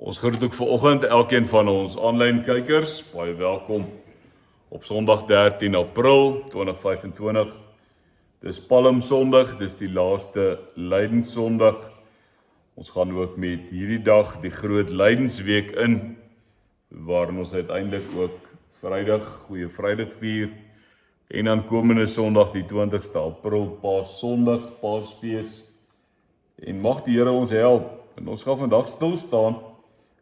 Ons groet ook vanoggend elkeen van ons aanlyn kykers. Baie welkom op Sondag 13 April 2025. Dis Palm Sondag, dis die laaste Lydenssondag. Ons gaan ook met hierdie dag die groot Lydensweek in, waarin ons uiteindelik ook Vrydag, Goeie Vrydag vier. En dan komende Sondag die 20ste April, Paas-Sondag, Paasfees. En mag die Here ons help. En ons gaan vandag stil staan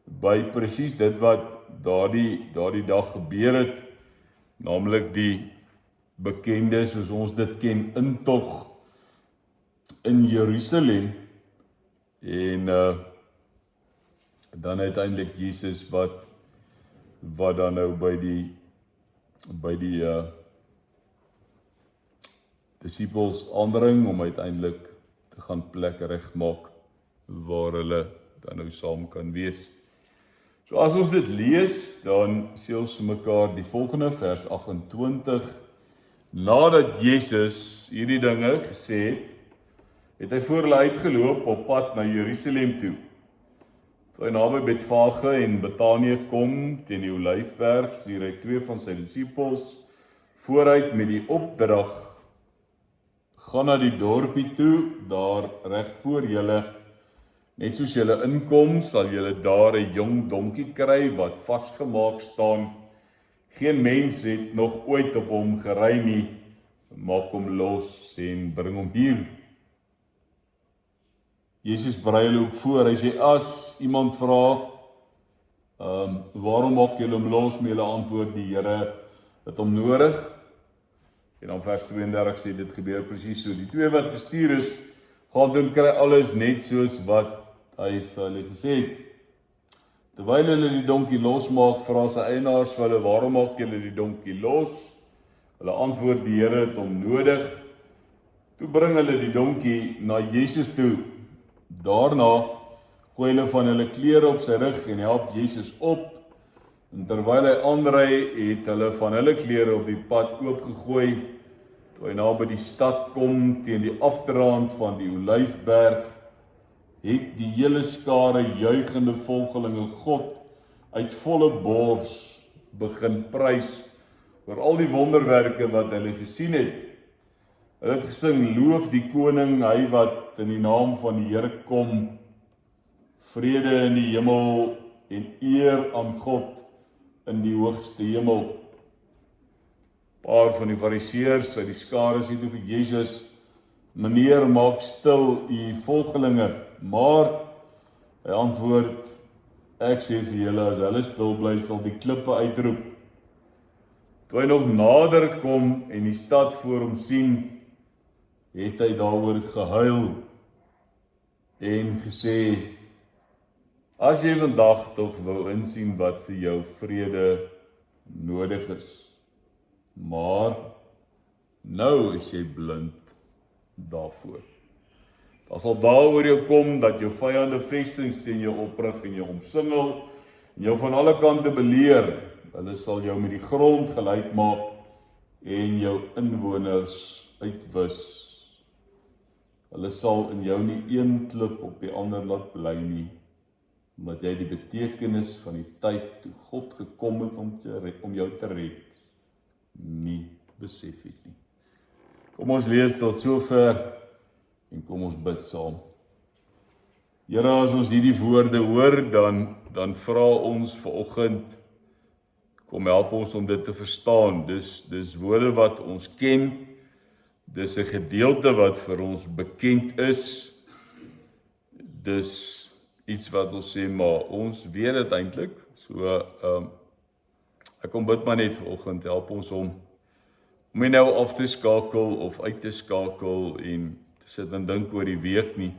by presies dit wat daardie dag gebeur het, naamlik die bekende, soos ons dit ken, intog in Jerusalem, en dan uiteindelik Jesus wat dan nou by die disippels aandring om uiteindelik te gaan plek regmaak waar hulle dan nou saam kan wees. So as ons dit lees, dan sê ons mekaar die volgende vers 28. Nadat Jesus hierdie dinge gesê het hy voor hulle uitgeloop op pad na Jerusalem toe. Toe hy naby Betfage en Betanië kom teen die Olyfberg, stuur hy 2 van sy disippels vooruit met die opdrag: gaan na die dorpie toe, daar reg voor julle. Net soos julle inkom, sal julle daar 'n jong donkie kry wat vasgemaak staan. Geen mens het nog ooit op hom gery nie. Maak hom los en bring hom hier. Jesus berei hulle ook voor. Hy sê, as iemand vra, waarom maak julle hom los? Met hulle antwoord, die Here het hom nodig. En dan vers 32 sê dit gebeur presies so. Die 2 wat gestuur is, gaan doen, kry alles net soos wat hy vir hulle gesê het. Terwyl hulle die donkie losmaak, vra sy eienaars vir hulle, waarom maak julle die donkie los? Hulle antwoord, die Here het hom nodig. Toe bring hulle die donkie na Jesus toe. Daarna gooi hulle van hulle klere op sy rug en help Jesus op. En terwyl hy aanry, het hulle van hulle klere op die pad oopgegooi. Toe hy naby die stad kom, teen die afdraand van die Olyfberg, het die hele skare juigende volgelinge God uit volle bors begin prys oor al die wonderwerke wat hulle gesien het. Hulle het gesing, loof die koning, hy wat in die naam van die Here kom, vrede in die hemel en eer aan God in die hoogste hemel. Paar van die fariseërs uit die skare sê toe vir Jesus, meneer, maak stil u volgelinge. Maar hy antwoord, ek sê vir julle, as hulle stil bly, sal die klippe uitroep. Toe hy nog nader kom en die stad voor hom sien, het hy daaroor gehuil en gesê, as jy vandag tog wou insien wat vir jou vrede nodig is, maar nou is jy blind daarvoor. Daar sal dae oor jou kom dat jou vyande vestings teen jou oprig en jou omsingel en jou van alle kante beleer. Hulle sal jou met die grond gelyk maak en jou inwoners uitwis. Hulle sal in jou nie een klip op die ander laat bly nie, omdat jy die betekenis van die tyd toe God gekom het om jou te red, nie besef het nie. Kom ons lees tot sover en kom ons bid saam. Here, as ons hierdie woorde hoor, dan vra ons vanoggend, kom help ons om dit te verstaan. Dis woorde wat ons ken, dis 'n gedeelte wat vir ons bekend is, dis iets wat ons sê, maar ons weet dit eintlik. So, ek kom bid maar net vanoggend, help ons om nie nou af te skakel of uit te skakel en te sit en dink oor die week nie,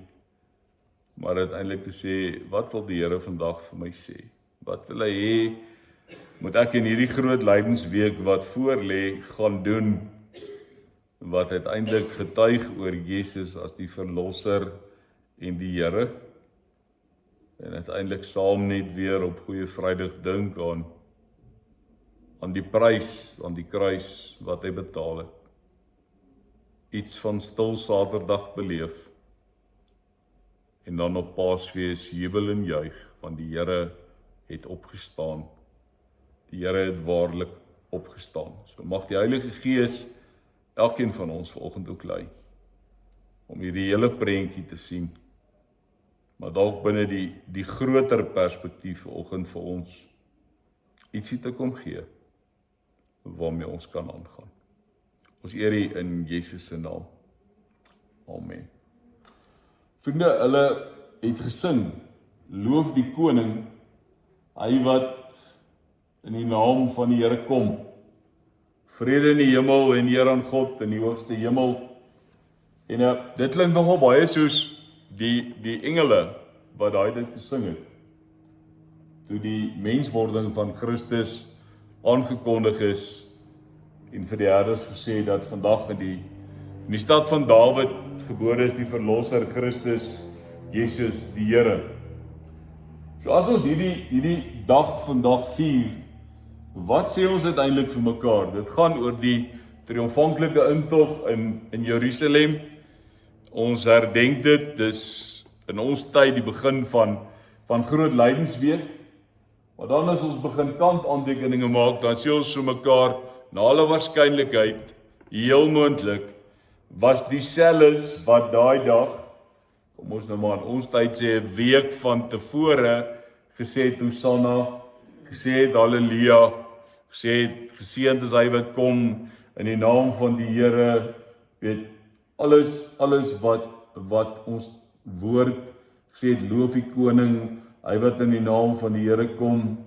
maar uiteindelik te sê, wat wil die Here vandag vir my sê? Wat wil hy hê, moet ek in hierdie groot lydensweek wat voor lê gaan doen, wat uiteindelik getuig oor Jesus as die verlosser en die Here, en uiteindelik saam net weer op Goeie Vrydag dink aan die prys, aan die kruis wat hy betaal het. Iets van stil Saterdag beleef, en dan op Paasfees jubel en juig want die Here het opgestaan. Die Here het waarlik opgestaan. So mag die Heilige Gees elkeen van ons vanoggend ook lei om hierdie hele prentjie te sien, maar dalk binne die groter perspektief vanoggend vir ons ietsie te kom gee waarmee ons kan aangaan. Ons eer U in Jesus se naam. Amen. Vriende, hulle het gesing, loof die koning, hy wat in die naam van die Here kom. Vrede in die hemel en eer aan God in die hoogste hemel. En dit klink nogal baie soos die engele wat daai tyd gesing het. Toe die menswording van Christus aangekondig is en vir die herders gesê dat vandag in die stad van Dawid gebore is die verlosser Christus, Jesus die Here. So as ons hierdie dag vandag vier, wat sê ons uiteindelik vir mekaar? Dit gaan oor die triomfanklike intog in Jerusalem. Ons herdenk dit, dis in ons tyd die begin van groot lydensweek. Maar dan as ons begin kantaantekeninge maak, dan sê ons vir mekaar, na alle waarskynlikheid, heel moontlik, was dieselfdes wat daai dag, kom ons nou maar in ons tyd sê, 'n week van tevore, gesê het Hosanna, gesê het Halleluja, gesê het geseënd is hy wat kom in die naam van die Here, weet, alles wat ons woord gesê het, loof die koning, hy wat in die naam van die Here kom,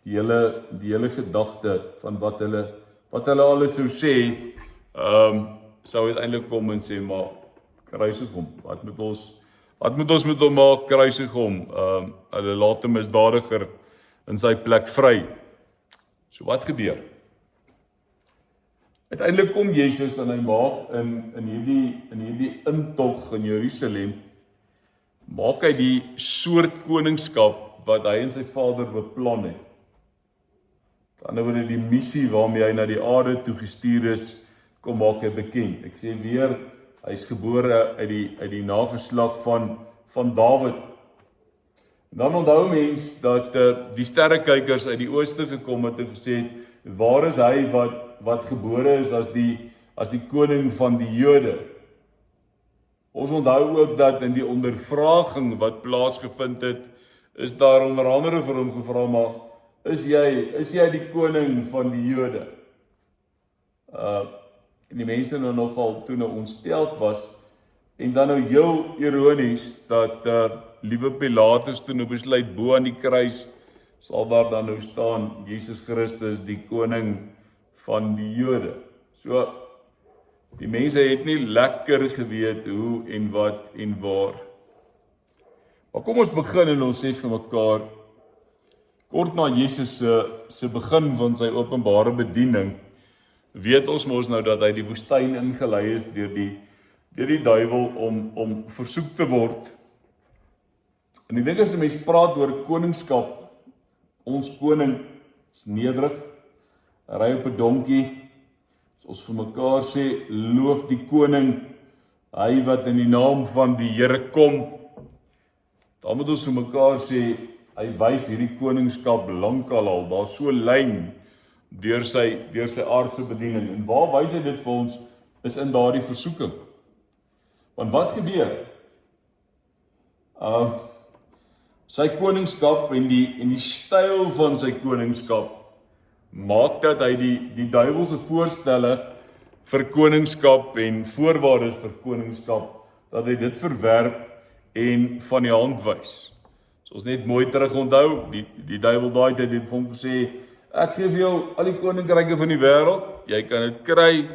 die hele gedagte van wat hulle alles sou sê, sou uiteindelik kom en sê, maar kruisig hom, wat moet ons met hom maak, kruisig hom, hulle laat 'n misdadiger in sy plek vry. So wat gebeur? Uiteindelik kom Jesus en hy maak in hierdie intog in Jerusalem, maak hy die soort koningskap wat hy en sy Vader beplan het. Aan die ander woorde, die missie waarmee hy na die aarde toe gestuur is, kom maak hy bekend. Ek sê weer, hy is gebore uit die nageslag van Dawid. En dan onthou mens dat die sterrekykers uit die ooste gekom het en gesê het, waar is hy wat gebore is as die koning van die Jode? Ons onthou ook dat in die ondervraging wat plaasgevind het, is daar onder andere vir hom gevra, maar is jy die koning van die Jode? En die mense nou nogal toe nou ontsteld was, en dan nou heel ironies, dat liewe Pilatus toe nou besluit, bo aan die kruis, sal daar dan nou staan, Jesus Christus, die koning van die Jode. So, die mense het nie lekker geweet hoe en wat en waar. Maar kom ons begin en ons sê vir mekaar, kort na Jesus se begin van sy openbare bediening, weet ons mos nou dat hy die woestyn ingelei is deur die duiwel om versoek te word. En ek dink as 'n mens praat oor koningskap, ons koning is nederig, hy ry op 'n donkie, as ons vir mekaar sê, loof die koning, hy wat in die naam van die Here kom, dan moet ons vir mekaar sê, hy wys hierdie koningskap lankal al, daar so lyn deur sy aardse bediening. En waar wys hy dit vir ons, is in daardie versoeking. Want wat gebeur? Sy koningskap en die styl van sy koningskap maak dat hy die duiwelse voorstelle vir koningskap en voorwaardes vir koningskap, dat hy dit verwerp en van die hand wys. So ons net mooi terug onthou, die duiwel daai tyd het vir hom gesê, ek gee vir jou al die koninkryke van die wêreld, jy kan dit kry,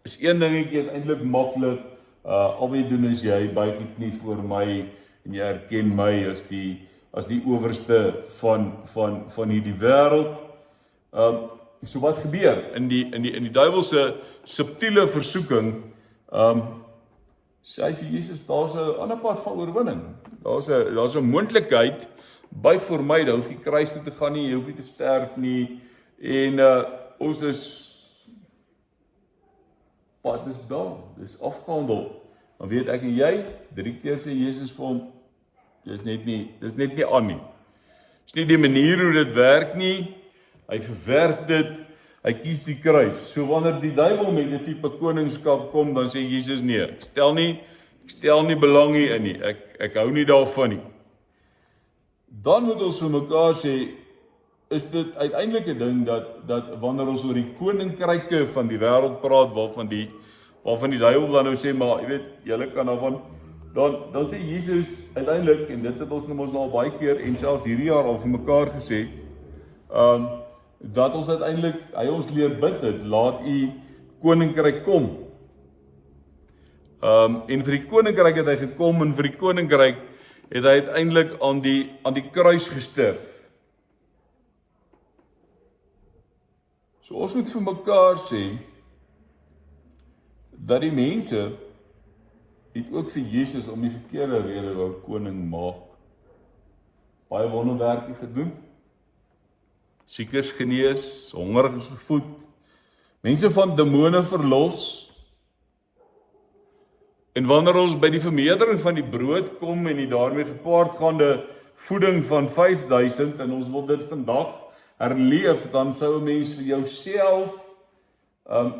is een dingetjie, is eintlik maklik, al wat jy doen is jy buig die knie voor my en jy erken my as die owerste van hierdie wêreld. So wat gebeur? In die duiwelse subtiele versoeking, sê hy vir Jesus, daar's 'n ander pad van oorwinning. Daar's 'n moontlikheid, buig vir my, daar hoef jy kruis toe te gaan nie, jy hoef nie te sterf nie, en ons pad is daar, dis afgehandel. Dan weet ek en jy, 3 keer sê Jesus vir hom, Dis net nie aan nie. Dis nie die manier hoe dit werk nie. Hy verwerp dit, hy kies die kruis. So wanneer die duiwel met 'n tipe koningskap kom, dan sê Jesus nee, ek stel nie belang hierin nie. Ek hou nie daarvan nie. Dan moet ons vir mekaar sê, is dit uiteindelik 'n ding dat wanneer ons oor die koninkryke van die wêreld praat, waarvan die duiwel dan nou sê, maar jy weet, julle kan daarvan, dan sê Jesus uiteindelik, en dit het ons nou al baie keer en selfs hierdie jaar al vir mekaar gesê, dat ons uiteindelik, hy ons leer bid het, laat u koninkryk kom. En vir die koninkryk het hy gekom, en vir die koninkryk het hy uiteindelik aan die kruis gesterf. So ons moet vir mekaar sê, dat die mense het ook vir Jesus om die verkeerde rede wou koning maak. Baie wonderwerke gedoen. Siekes genees, hongeriges gevoed, mense van demone verlos. En wanneer ons by die vermeerdering van die brood kom en die daarmee gepaardgaande voeding van 5000 en ons wil dit vandag herleef, dan sou 'n mens vir jouself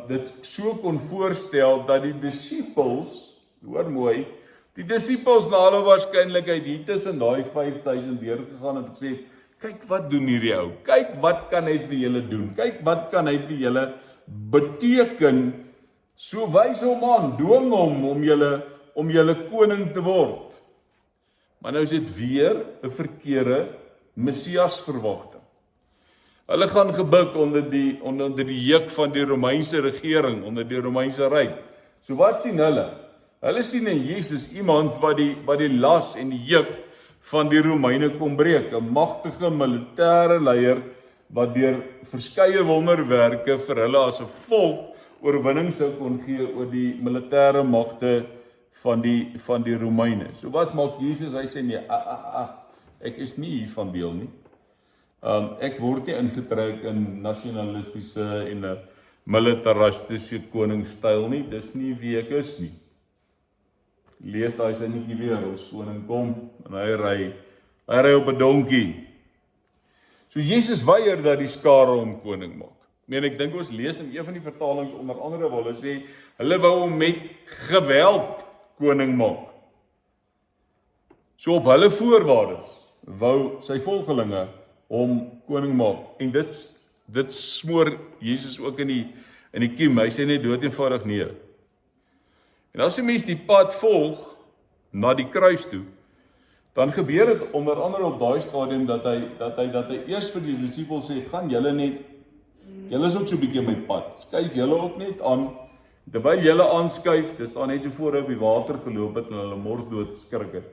dit so kon voorstel dat die disippels, hoor mooi, die disippels na alle waarskynlikheid hier tussen daai 5000 deurgegaan het en gesê, kyk wat doen hierdie ou, kyk wat kan hy vir julle doen, kyk wat kan hy vir julle beteken, so wys hom aan, dwing hom om julle koning te word. Maar nou is dit weer 'n verkeerde Messias verwagting. Hulle gaan gebuk onder die juk van die Romeinse regering, onder die Romeinse ryk. So wat sien hulle? Hulle sien in Jesus iemand wat die las en die juk van die Romeine kom breek, 'n magtige militêre leier wat deur verskeie wonderwerke vir hulle as 'n volk oorwinning sou kon gee oor die militêre magte van die Romeine. So wat maak Jesus? Hy sê nee, ek is nie hiervan deel nie. Ek word nie ingetrek in nasionalistiese en 'n militaristiese koningsstyl nie. Dis nie wie ek is nie. Lees daai sinnetjie weer, ons koning kom en hy ry op 'n donkie. So Jesus weier dat die skare hom koning maak. Ek dink ons lees in een van die vertalings onder andere waar hulle sê, hulle wou hom met geweld koning maak. So op hulle voorwaardes wou sy volgelinge om koning maak. En dit smoor Jesus ook in die kiem. Hy sê net dood eenvoudig nee. En as 'n mens die pad volg na die kruis toe, dan gebeur dit onder andere op daai stadium dat hy eers vir die disippels sê, gaan julle is ook so 'n bietjie op my pad. Skuif julle ook net aan. Terwyl julle aanskuif, dis daar net so voor op die water geloop het en hulle morsdood skrik het.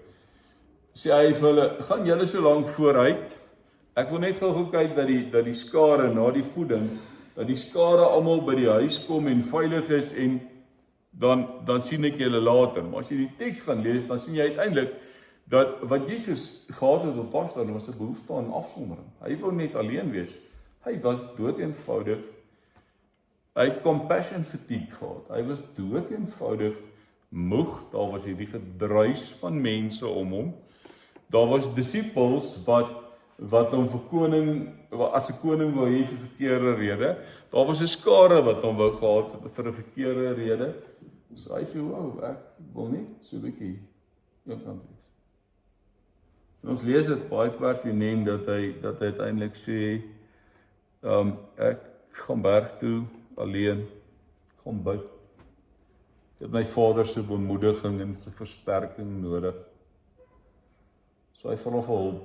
Sê hy vir hulle, gaan julle so lank vooruit. Ek wil net gou kyk dat die skare na die voeding, dat die skare almal by die huis kom en veilig is en dan sien ek julle later. Maar as jy die teks gaan lees, dan sien jy uiteindelik dat wat Jesus gehad het op Paasdag was 'n behoefte aan afsondering. Hy wou net alleen wees. Hy was dood eenvoudig. Hy het compassion fatigue gehad. Hy was dood eenvoudig moeg. Daar was hierdie gedruis van mense om hom. Daar was disippels wat hom vir koning, as 'n koning wou hê vir verkeerde rede. Daar was 'n skare wat hom wou gehad vir 'n verkeerde rede. So hy sê, wow, ek wil net so 'n bietjie eenkant wees. En ons lees dit baie pertinent dat hy uiteindelik sê, ek gaan berg toe alleen, gaan bid. Ek het my Vader se bemoediging en se versterking nodig. So hy vra vir hulp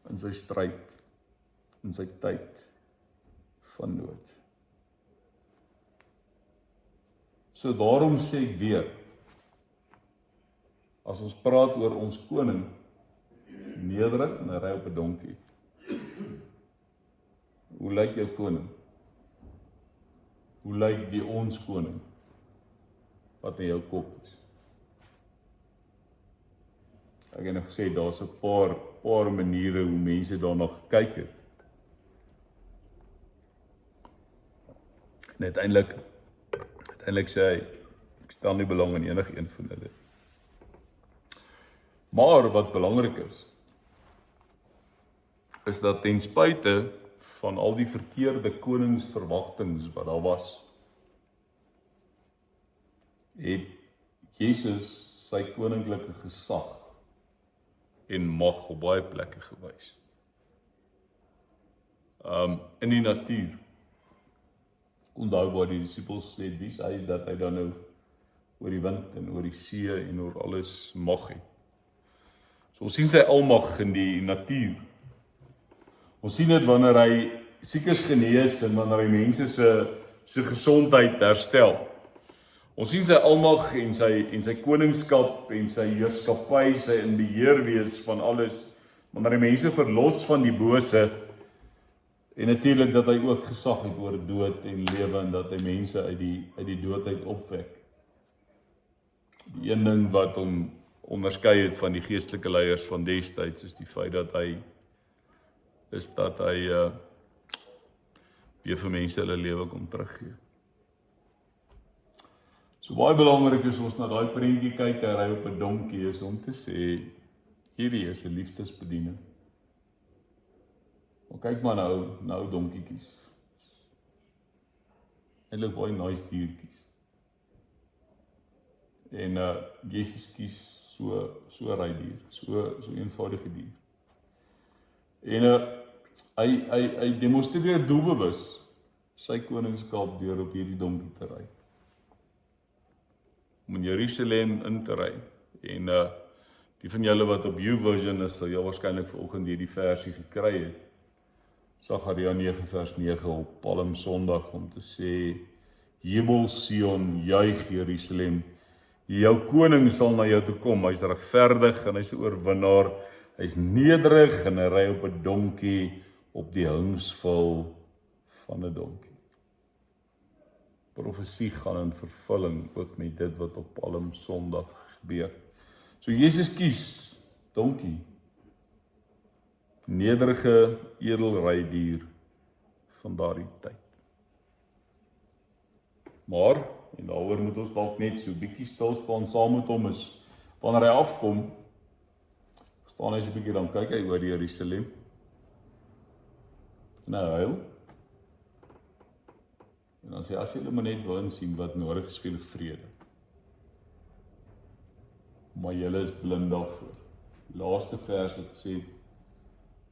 in sy stryd, in sy tyd van nood. So daarom sê ek weer, as ons praat oor ons koning, nederig en hy ry op 'n donkie. Hoe lyk jou koning? Hoe lyk die ons koning? Wat in jou kop is? Ek het nog gesê, daar's 'n paar maniere hoe mense daarna gekyk het. En uiteindelik sê hy, ek stel nie belang in enige een van hulle. Maar wat belangrik is dat ten spyte van al die verkeerde koningsverwagtings wat daar was, het Jesus sy koninklike gesag en mag op baie plekke gewys. In die natuur. Onthou waar die disippels gesê het, wie is hy dat hy dan nou oor die wind en oor die see en oor alles mag het. So ons sien sy almag in die natuur. Ons sien dit wanneer hy siekes genees en wanneer hy mense se gesondheid herstel. Ons sien sy almag en sy koningskap en sy heerskappy, sy in beheer wees van alles, wanneer hy mense verlos van die bose, en natuurlik dat hy ook gesag het oor dood en lewe en dat hy mense uit die doodheid opwek. Die een ding wat hom onderskei het van die geestelike leiers van destyds is die feit dat hy weer vir mense hulle lewe kon teruggee. So baie belangrik is ons na daai prentjie kyk, hy ry op 'n donkie, is om te sê, hierdie is 'n liefdesbediening. Maar kyk maar nou donkiekies. Eintlik baie nice diertjies. En Jesus kies so rydier, so eenvoudige dier. En hy demonstreer doelbewus sy koningskap deur op hierdie donkie te ry. Om in Jerusalem in te ry. En die van julle wat op YouVersion is, sal jy waarskynlik vanoggend hierdie versie gekry het. Sagaria 9 vers 9 op Palm Sondag om te sê, Jubel Sion, juig Jerusalem, jou koning sal na jou toe kom, hy is regverdig en hy is 'n oorwinnaar, hy is nederig en hy ry op 'n donkie op die hingsval van 'n donkie. Profesie gaan in vervulling ook met dit wat op Palm Sondag gebeur. So Jesus kies donkie, nederige edelrydier van daardie tyd. Maar, en daaroor moet ons dalk net so bietjie stil staan saam met hom, is wanneer hy afkom, staan hy so 'n bietjie, dan kyk hy oor die Jerusalem en hy huil. En dan sê as jy maar net wil insien wat nodig is vir julle vrede. Maar julle is blind daarvoor. Laaste vers wat gesê,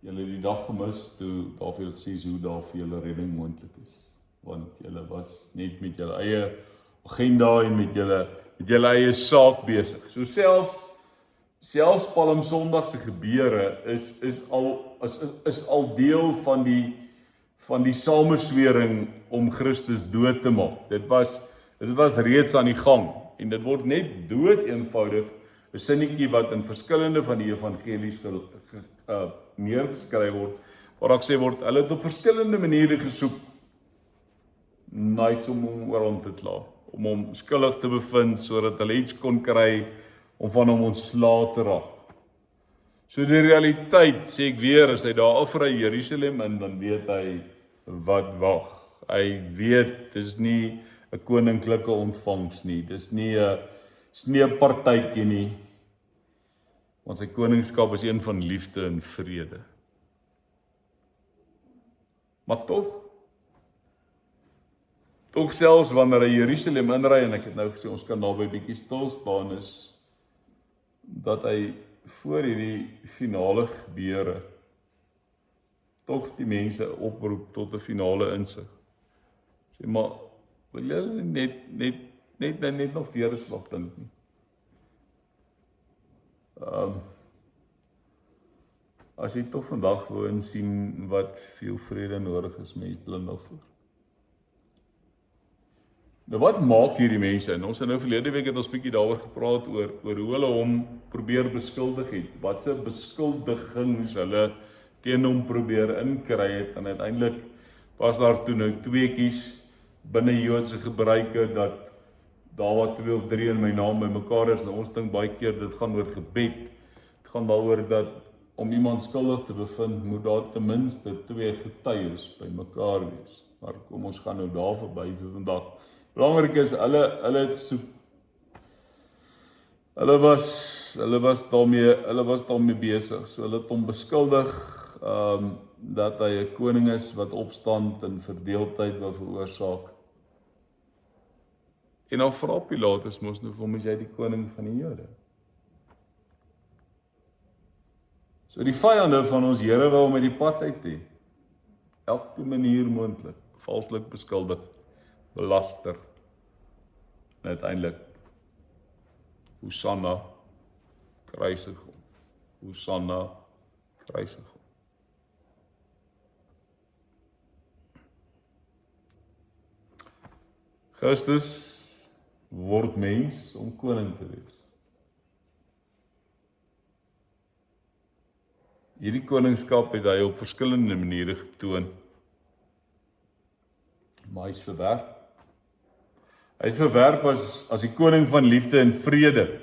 julle het die dag gemis toe daar vir julle gesê hoe daar vir julle redding moontlik is. Want julle was net met julle eie agenda en met julle eie saak besig. So selfs Palm Sondag se gebeure is al deel van die sameswering om Christus dood te maak. Dit was reeds aan die gang en dit word net dood eenvoudig 'n sinnetjie wat in verskillende van die evangelies neergeskryf word, waar daar gesê word, hulle het op verskillende maniere gesoek na iets om hom oor hom te kla, om hom skuldig te bevind sodat hulle iets kon kry om van hom ontslae te raak. So die realiteit, sê ek weer, as hy daar afry Jerusalem in, dan weet hy wat wag. Hy weet, dis nie 'n koninklike ontvangs nie, dis nie 'n partytjie nie, want sy koningskap is een van liefde en vrede. Maar tog selfs wanneer hy Jerusalem inry, en ek het nou gesê, ons kan daarby bietjie stil staan, is dat hy voor hierdie finale gebeure tog die mense oproep tot 'n finale insig. Sê maar, wil julle net nog weer 'n slag dink nie. As jy tog vandag wil insien wat veel vrede nodig is, mens blind daarvoor. Nou wat maak hierdie mense? En ons het nou verlede week het ons bietjie daaroor gepraat oor hoe hulle hom probeer beskuldig het. Wat se beskuldigings hulle teen hom probeer inkry het, en uiteindelik was daar toe nou tweeetjies binne Joodse gebruike dat daar wat 2 of 3 in my naam by mekaar is. Nou ons dink baie keer dit gaan oor gebed. Dit gaan daaroor dat om iemand skuldig te bevind, moet daar ten minste 2 getuies by mekaar wees. Maar kom ons gaan nou daar verby vir vandag. Belangrik is hulle het gesoek. Hulle was daarmee besig. So hulle het hom beskuldig dat hy 'n koning is wat opstand en verdeeldheid wil veroorsaak. En dan vra Pilatus mos nou vir hom, is jy die koning van die Jode? So die vyande van ons Here wou hom uit die pad uit hê. Elke manier moontlik, valslik beskuldig, belaster. En uiteindelik, Hosanna, kruisig hom. Hosanna, kruisig hom. Christus word mens om koning te wees. Hierdie koningskap het hy op verskillende maniere getoon. Maar hy is verwerp. Hy is verwerp as die koning van liefde en vrede.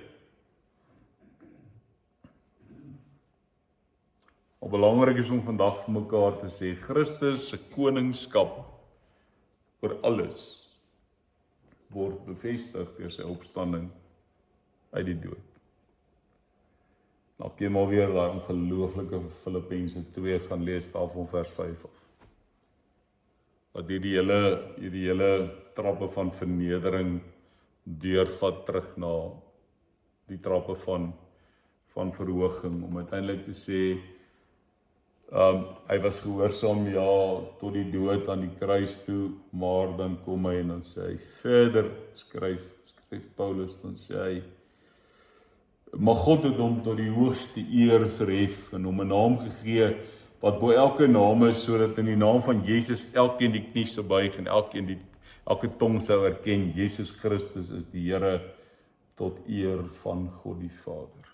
Maar belangrik is om vandag vir mekaar te sê, Christus se koningskap oor alles word bevestig deur sy opstanding uit die dood. Nou keer maar weer daai ongelooflike Filippense 2 gaan lees daar van vers 5 af. Wat hierdie hele trappe van vernedering deurvat terug na die trappe van verhoging, om uiteindelik te sê, hy was gehoorsaam tot die dood aan die kruis toe, maar dan kom hy en dan sê hy verder, skryf Paulus, dan sê hy, maar God het hom tot die hoogste eer verhef en hom 'n naam gegee wat bo elke naam is, sodat in die naam van Jesus elkeen die knie sou buig en elke tong sou erken Jesus Christus is die Here tot eer van God die Vader.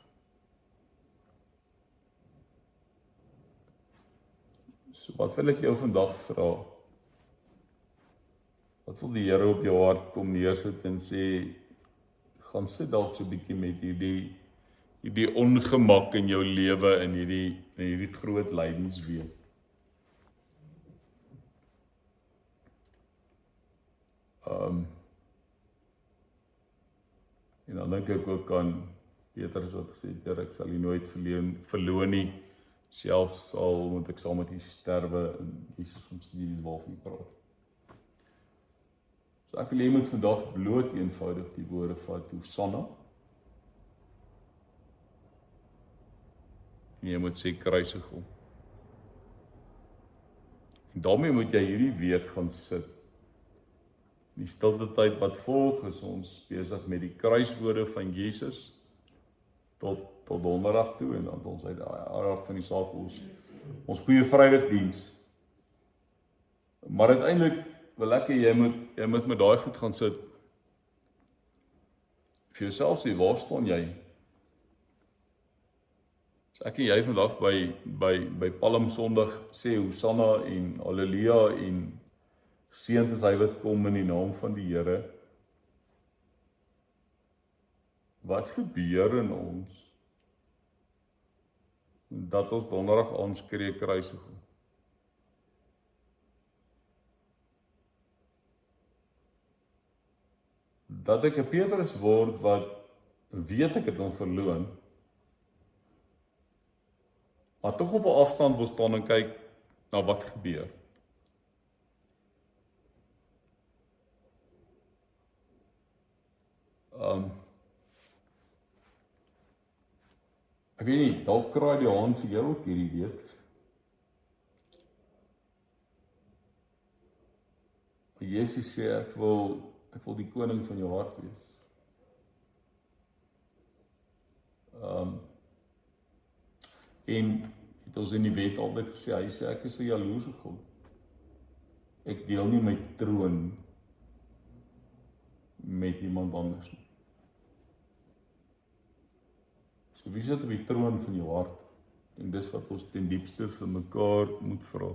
So wat wil ek jou vandag vra? Wat wil die Here op jou hart kom neersit en sê, gaan sit dalk so 'n bietjie met hierdie ongemak in jou lewe en hierdie groot lydensweek. En dan dink ek ook aan Petrus wat gesê het, Here, ek sal U nooit verloon nie, selfs al moet ek saam met U sterwe, en Jesus ons nie waarvan U praat. So ek wil jy moet vandag bloot eenvoudig die woorde vat, Hosanna. En jy moet sê kruisig hom. En daarmee moet jy hierdie week gaan sit. Die stilte tyd wat volg is ons besig met die kruiswoorde van Jesus tot donderdag toe, en dan ons uit die aard van die saak ons goeie Vrydagdiens. Maar uiteindelik wil ek jy moet met daai goed gaan sit. Vir jouself sê, waar staan jy? So ek en jy vandag by Palm Sondag sê Hosanna en Halleluja en geseënd is hy wat kom in die naam van die Here. Wat gebeur in ons dat ons donderdag aanskree kruisig hom? Dat ek 'n Petrus word wat weet ek het hom verloon, maar tog op 'n afstand wil staan en kyk na wat gebeur. Ek weet nie, dalk kraai die haan vir jou ook hierdie week. Jesus sê ek wil die koning van jou hart wees. En het ons in die wet altyd gesê, hy sê ek is 'n jaloerse God. Ek deel nie my troon met iemand anders nie. So wie sit op die troon van jou hart? En dis wat ons ten diepste vir mekaar moet vra.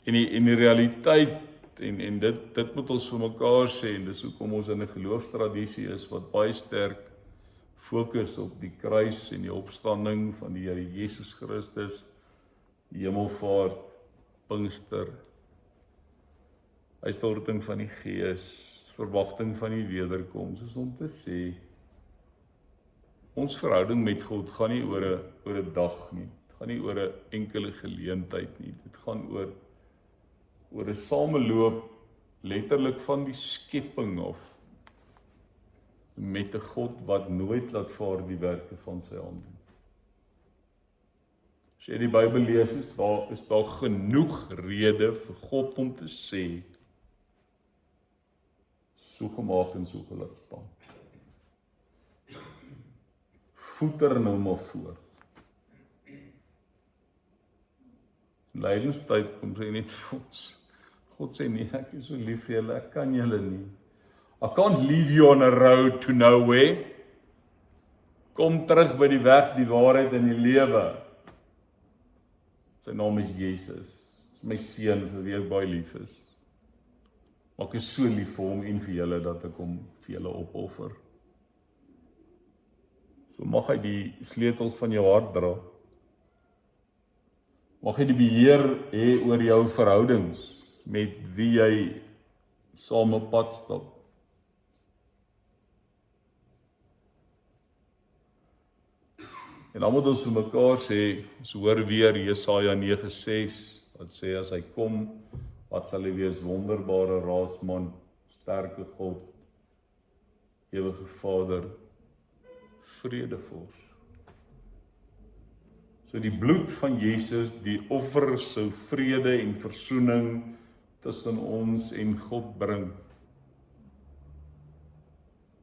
En die realiteit, en dit moet ons vir mekaar sê, en dis hoekom ons in 'n geloofstradisie is wat baie sterk fokus op die kruis en die opstanding van die Here Jesus Christus, die hemelvaart, Pinkster, uitstorting van die Gees, verwagting van die wederkoms, is om te sê, Ons verhouding met God gaan nie oor 'n dag nie. Dit gaan nie oor 'n enkele geleentheid nie. Dit gaan oor 'n sameloop letterlik van die skepping af met 'n God wat nooit laat vaar die werke van sy hand doen. As jy die Bybel lees, is daar genoeg rede vir God om te sê, so gemaak en so gelaat staan. Voeter nou maar voort. Lydenstyd kom sy net vir ons. God sê nee, ek is so lief vir julle, ek kan julle nie. I can't leave you on a road to nowhere. Kom terug by die weg, die waarheid en die lewe. Sy naam is Jesus. Dis my seun vir wie ek baie lief is. Maar ek is so lief vir hom en vir julle dat ek hom vir julle opoffer. So mag hy die sleutels van jou hart dra. Mag hy die beheer hê oor jou verhoudings met wie jy saam op pad stap. En dan moet ons vir mekaar sê, ons hoor weer Jesaja 9:6, wat sê as hy kom, wat sal hy wees? Wonderbare raadsman, sterke God, ewige Vader, vredevors. So die bloed van Jesus, die offer sou vrede en versoening tussen ons en God bring.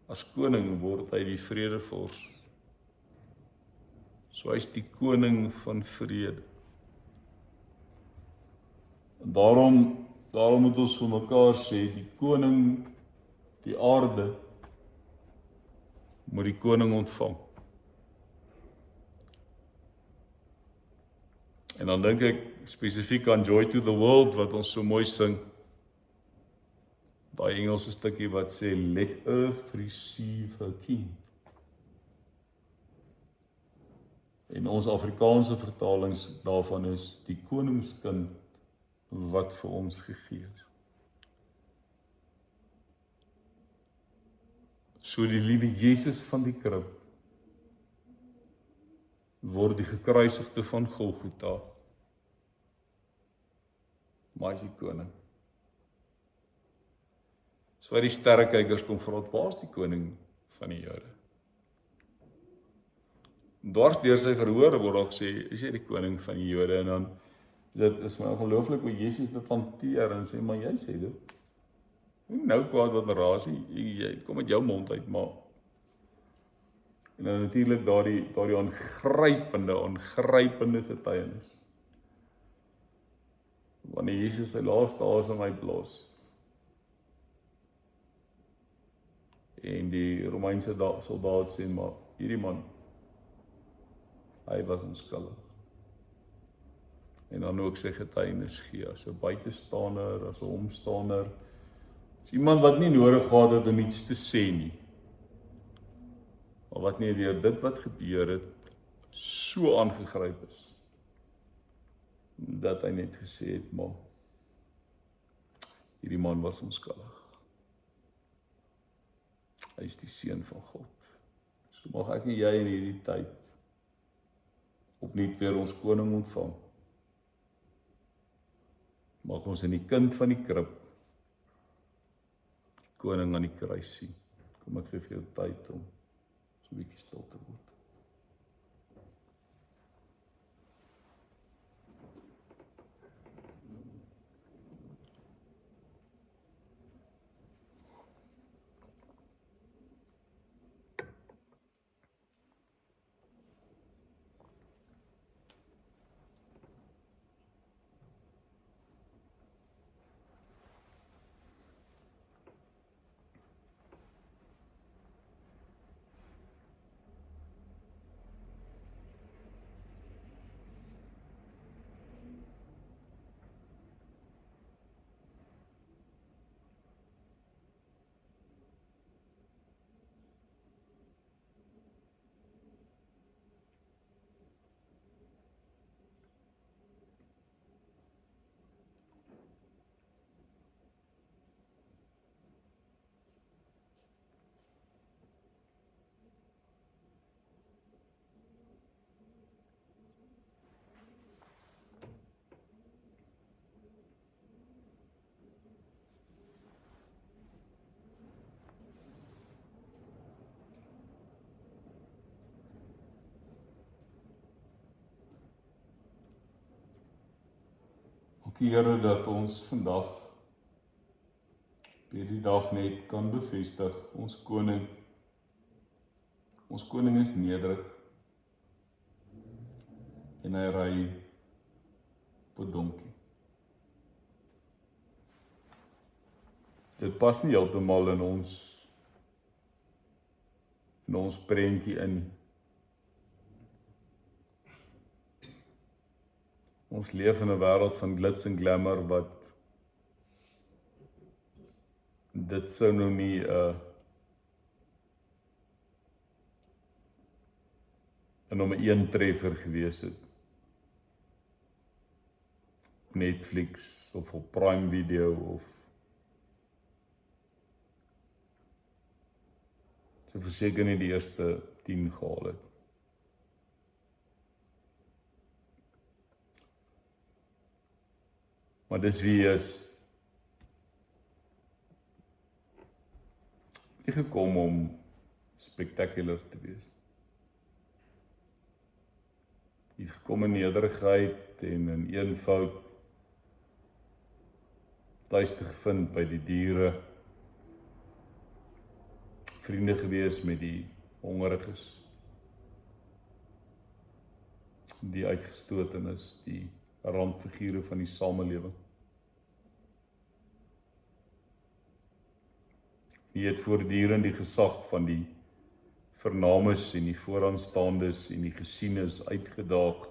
As koning word hy die vredevors. So hy is die koning van vrede. En daarom moet ons vir mekaar sê, die koning, die aarde, moet die koning ontvang. En dan dink ek spesifiek aan Joy to the World, wat ons so mooi sing. Daai Engelse stukkie wat sê, let earth receive her king. En ons Afrikaanse vertalings daarvan is, die koningskind wat vir ons gegee is. So die liewe Jesus van die krib word die gekruisigde van Golgotha, maar hy is die koning. So die sterrekykers kom vra, waar is die koning van die Jode? Dwars deur sy verhoor word al gesê, is jy die koning van die Jode? En dan, dit is my ongelooflik hoe Jesus dit hanteer en sê, maar jy sê dit. Nou kwaad wat rasie, jy kom met jou mond uit, maar. En dan natuurlik daardie aangrypende getuienis. Wanneer Jesus sy laaste asem uitblaas. En die Romeinse soldaat sê, maar hierdie man, hy was onskuldig. En dan ook sy getuienis gee, as 'n buitestander, as 'n omstander, as iemand wat nie nodig gehad het om iets te sê nie, maar wat nie deur dit wat gebeur het, so aangegryp is, dat hy net gesê het, maar hierdie man was onskuldig. Hy is die seun van God. So mag ek en jy in hierdie tyd opnuut weer ons koning ontvang. Mag ons in die kind van die krib koning aan die kruis sien. Kom ek gee vir jou tyd om so 'n bietjie stil te word. Dankie Here dat ons vandag hierdie dag net kan bevestig, ons koning is nederig en hy ry op 'n donkie. Dit pas nie heeltemal in ons prentjie in nie. Ons leef in 'n wêreld van glitz en glamour wat dit sou nou nie 'n nommer 1 treffer gewees het. Netflix of op Prime Video of so verseker nie die eerste 10 gehaal het. Maar dis wie hy is. Nie gekom om spectacular te wees. Hy het gekom in nederigheid en in eenvoud tuis te gevind by die diere, vriende gewees met die hongeriges, die uitgestotenes, die randfigure van die samelewing. Hy het voortdurend die gesag van die vernames en die vooraanstaandes en die gesienes uitgedaag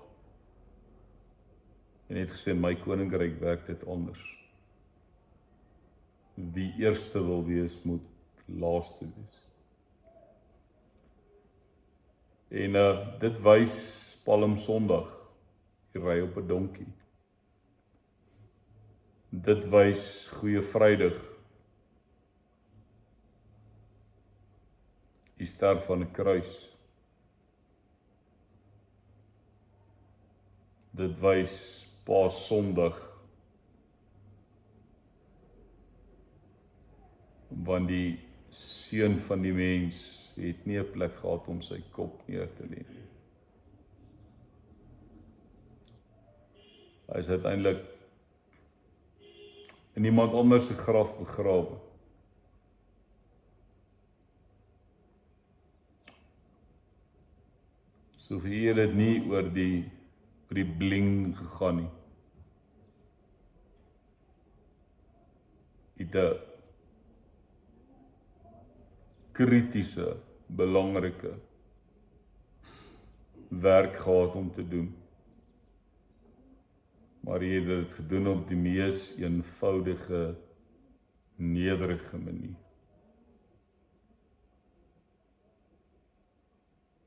en het gesê, my koninkryk werk dit anders. Wie eerste wil wees, moet laaste wees. En dit wys Palm Sondag, hy ry op 'n donkie. Dit wys Goeie Vrydag, die sterf van 'n kruis. Dit wys Paas-Sondag, want die seun van die mens het nie 'n plek gehad om sy kop neer te lê. Hy is uiteindelik in iemand anders se graf begrawe. So vir hier het nie oor die bling gegaan nie. Het 'n kritiese, belangrike werk gehad om te doen. Maar hy het dit gedoen op die mees eenvoudige, nederige manier.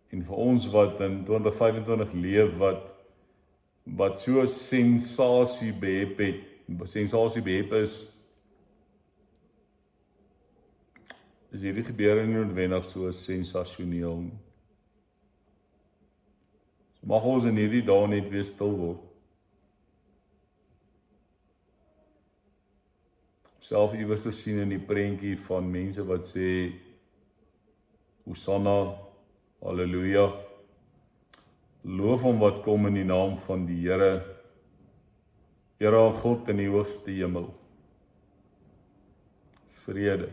En vir ons wat in 2025 leef, wat so sensasie behep is hierdie gebeure nie noodwendig so sensasioneel nie. So mag ons in hierdie dae net weer stil word. Self iewers te sien in die prentjie van mense wat sê, Hosanna, Halleluja, loof hom wat kom in die naam van die Here, Here aan God in die hoogste hemel. Vrede.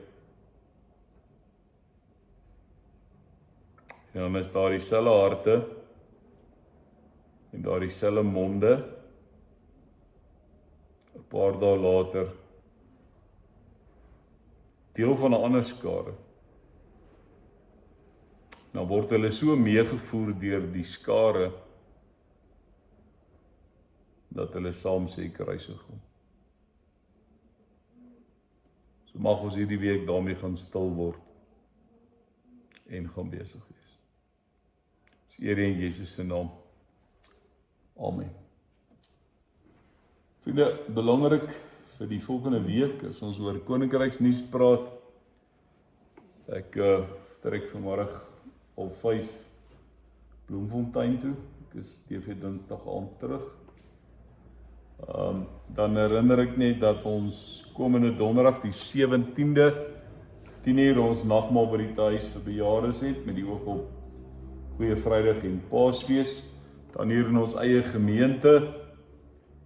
En dan is daar dieselfde harte en daar dieselfde monde 'n paar dae later deel van 'n ander skare. Nou word hulle so meegevoer deur die skare dat hulle saam sê kruisig hom. So mag ons hierdie week daarmee gaan stil word en gaan besig wees. Dis eer in Jesus se naam. Amen. Vriende, belangrik vir die volgende week as ons oor koninkryksnuus praat. Ek trek vanmiddag om 5 Bloemfontein toe. Ek is TV Dinsdag aand terug. Dan herinner ek net dat ons komende donderdag die 17de 10:00 ons nagmaal by die huis vir bejaardes het met die oog op Goeie Vrydag en Paasfees. Dan hier in ons eie gemeente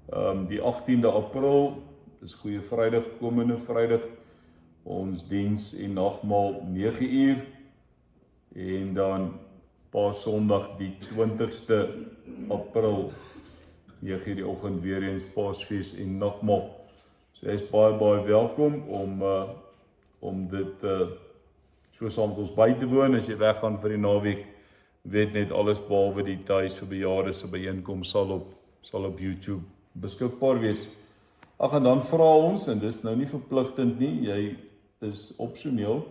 Die 18de April, dis Goeie Vrydag, komende Vrydag, ons diens en nagmaal 9 uur, en dan Paasondag die 20ste April, 9 uur die oggend weer eens Paasfees en nagmaal. So jy is baie welkom om dit so saam met ons by te woon. As jy weggaan vir die naweek, weet net alles behalwe die tuis vir bejaardes se byeenkoms sal op YouTube beskikbaar wees. En dan vra ons, en dis nou nie verpligtend nie, jy is opsioneel,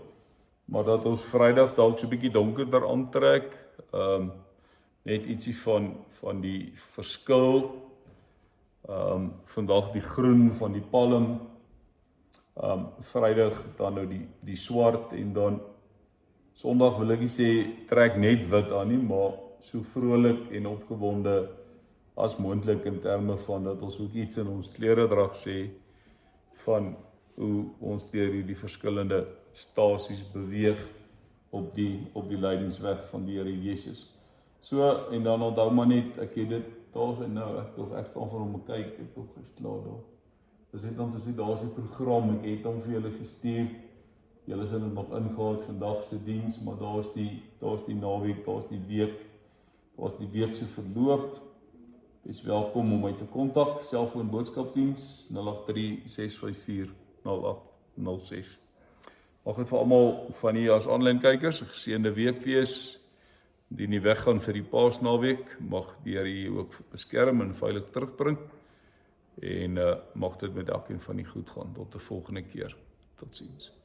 maar dat ons Vrydag dalk so 'n bietjie donkerder aantrek, net ietsie van die verskil, vandag die groen van die palm, Vrydag dan nou die swart, en dan Sondag wil ek nie sê trek net wit aan nie, maar so vrolik en opgewonde as moontlik in terme van dat ons ook iets in ons kleredrag sê van hoe ons deur hierdie verskillende stasies beweeg op die lydingsweg van die Here Jesus. So, en dan onthou maar net, ek het dit, daar is nou, ek staan van hom kyk, ek het ook geslaat daar. Dis net om te sê, daar is die program, ek het hom vir julle gestuur, julle sal dit nog ingehaal vandag se diens, maar daar is die naweek, daar is die week, daar is die week se verloop. Wees welkom om my te kontak, selfoon boodskapdiens 083-654-0806. Mag dit vir almal van julle as aanlyn kykers 'n geseënde week wees. Die nie weggaan vir die Paasnaweek, mag die Here u ook beskerm en veilig terugbring. En mag dit met elkeen van u goed gaan. Tot 'n volgende keer. Totsiens.